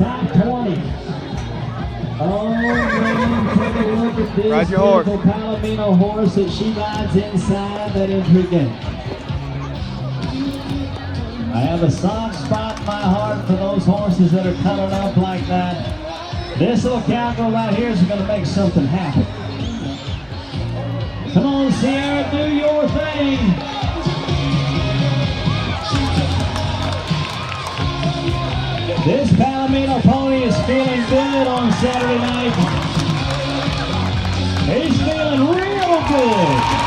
top 20. Oh, man, take a look at this Ride your horse. beautiful Palomino horse that she rides inside that entry gate. I have a soft spot in my heart for those horses that are colored up like that. This little cowgirl right here is going to make something happen. Come on, Sierra, do your thing. This Palomino pony is feeling good on Saturday night. He's feeling real good.